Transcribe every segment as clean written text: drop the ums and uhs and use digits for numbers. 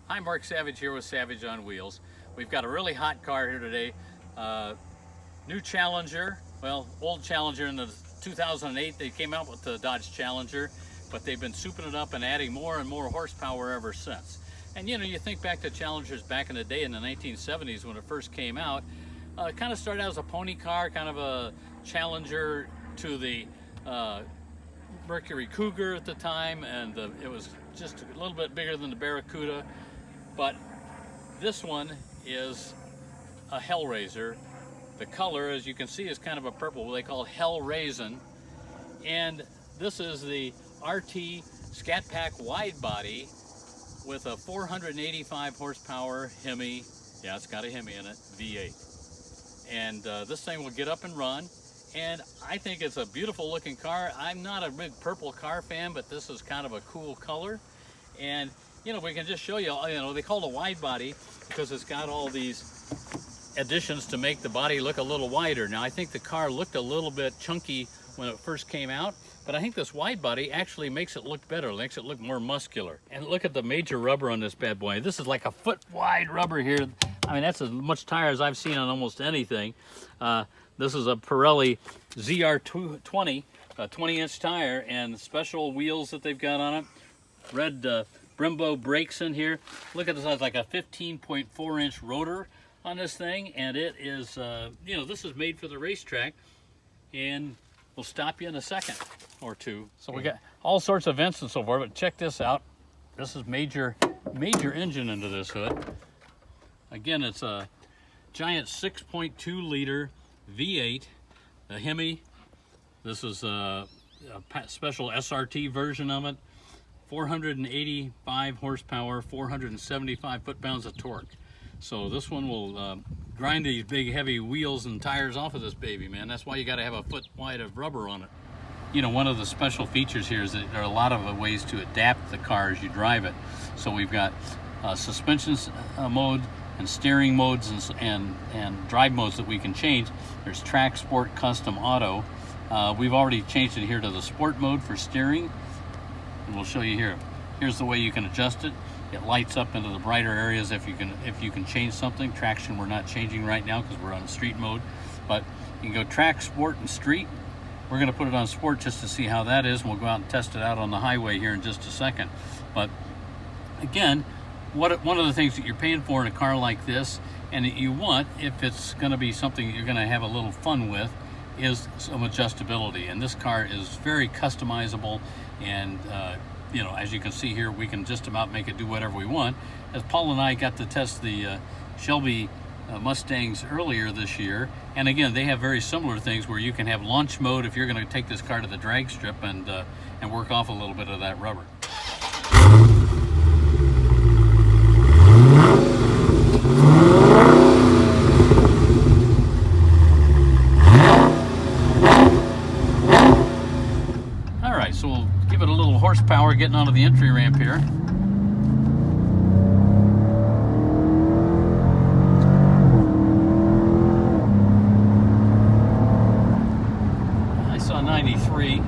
Hi, Mark Savage here with Savage on Wheels. We've got a really hot car here today. New Challenger, well, old Challenger in the 2008. They came out with the Dodge Challenger, but they've been souping it up and adding more and more horsepower ever since. And you know, you think back to Challengers back in the day in the 1970s when it first came out. It kind of started out as a pony car, kind of a challenger to the Mercury Cougar at the time, and it was just a little bit bigger than the Barracuda. But this one is a Hellraisin. The color, as you can see, is kind of a purple, what they call Hellraisin. And this is the RT Scat Pack Widebody with a 485 horsepower Hemi. Yeah, it's got a Hemi in it, V8. And this thing will get up and run. And I think it's a beautiful looking car. I'm not a big purple car fan, but this is kind of a cool color. And you know, we can just show you, they call it a wide body because it's got all these additions to make the body look a little wider. Now, I think the car looked a little bit chunky when it first came out, but I think this wide body actually makes it look better, makes it look more muscular. And look at the major rubber on this bad boy. This is like a foot wide rubber here. I mean, that's as much tire as I've seen on almost anything. This is a Pirelli ZR20, a 20-inch tire, and special wheels that they've got on it. Red Brembo brakes in here. Look at this, it's like a 15.4-inch rotor on this thing, and it is, this is made for the racetrack, and we'll stop you in a second or two. So we got all sorts of vents and so forth, but check this out. This is major engine into this hood. Again, it's a giant 6.2 liter V8, the Hemi. This is a special SRT version of it. 485 horsepower, 475 foot-pounds of torque. So this one will grind these big heavy wheels and tires off of this baby, man. That's why you got to have a foot wide of rubber on it. You know, one of the special features here is that there are a lot of ways to adapt the car as you drive it. So we've got suspension mode and steering modes and drive modes that we can change. There's track, sport, custom, auto. We've already changed it here to the sport mode for steering. And we'll show you here. Here's the way you can adjust it. It lights up into the brighter areas if you can change something. Traction we're not changing right now because we're on street mode. But you can go track, sport, and street. We're going to put it on sport just to see how that is, and we'll go out and test it out on the highway here in just a second. But again, one of the things that you're paying for in a car like this, and that you want, if it's going to be something that you're going to have a little fun with, is some adjustability. And this car is very customizable, and as you can see here, we can just about make it do whatever we want. As Paul and I got to test the Shelby Mustangs earlier this year, and again, they have very similar things where you can have launch mode if you're going to take this car to the drag strip and work off a little bit of that rubber. So we'll give it a little horsepower getting onto the entry ramp here. I saw 93.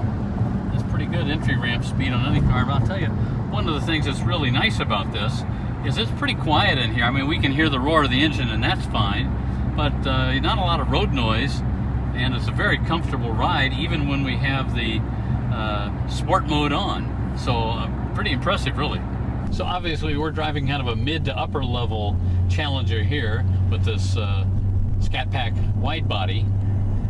That's pretty good entry ramp speed on any car, but I'll tell you, one of the things that's really nice about this is it's pretty quiet in here. I mean, we can hear the roar of the engine and that's fine, but not a lot of road noise, and it's a very comfortable ride even when we have the sport mode on. So pretty impressive, really. So obviously we're driving kind of a mid to upper level Challenger here with this Scat Pack Widebody,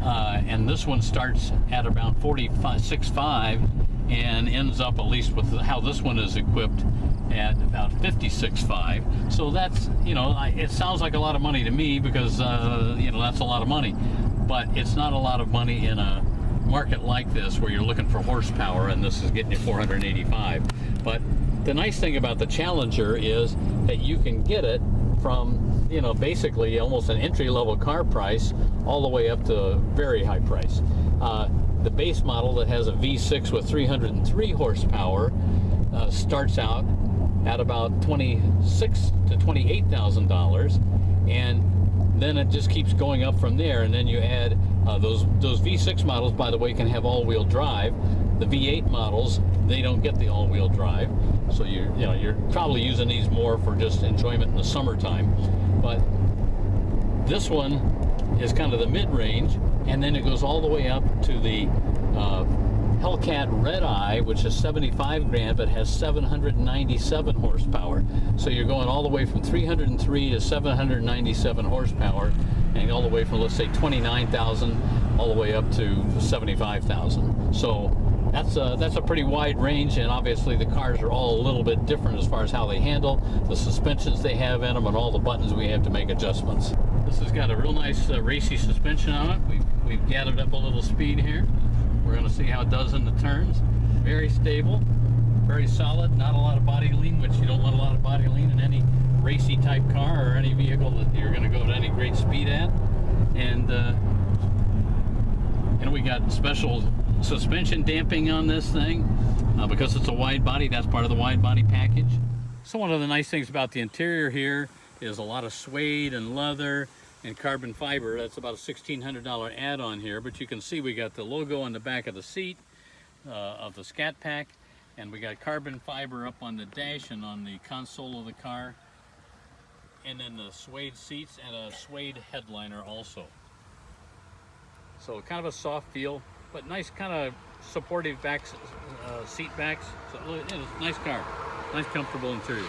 and this one starts at about 46.5 and ends up, at least with how this one is equipped, at about 56.5. So that's, it sounds like a lot of money to me because that's a lot of money, but it's not a lot of money in a market like this where you're looking for horsepower, and this is getting you 485. But the nice thing about the Challenger is that you can get it from, basically almost an entry-level car price all the way up to a very high price. The base model that has a V6 with 303 horsepower starts out at about $26,000 to $28,000, and then it just keeps going up from there. And then you add those V6 models, by the way, can have all-wheel drive. The V8 models, they don't get the all-wheel drive. So you're probably using these more for just enjoyment in the summertime. But this one is kind of the mid-range, and then it goes all the way up to the Hellcat Red Eye, which is 75 grand but has 797 horsepower. So you're going all the way from 303 to 797 horsepower, and all the way from, let's say, 29,000 all the way up to 75,000. So that's a pretty wide range, and obviously the cars are all a little bit different as far as how they handle, the suspensions they have in them, and all the buttons we have to make adjustments. This has got a real nice racy suspension on it. We've gathered up a little speed here. We're going to see how it does in the turns. Very stable, very solid, not a lot of body lean, which you don't want a lot of body lean in any racy type car or any vehicle that you're going to go to any great speed at. And we got special suspension damping on this thing because it's a wide body. That's part of the wide body package. So one of the nice things about the interior here is a lot of suede and leather and carbon fiber. That's about a $1,600 add-on here, but you can see we got the logo on the back of the seat of the Scat Pack, and we got carbon fiber up on the dash and on the console of the car, and then the suede seats and a suede headliner also. So kind of a soft feel, but nice kind of supportive backs, seat backs. So it's a nice car, nice comfortable interior.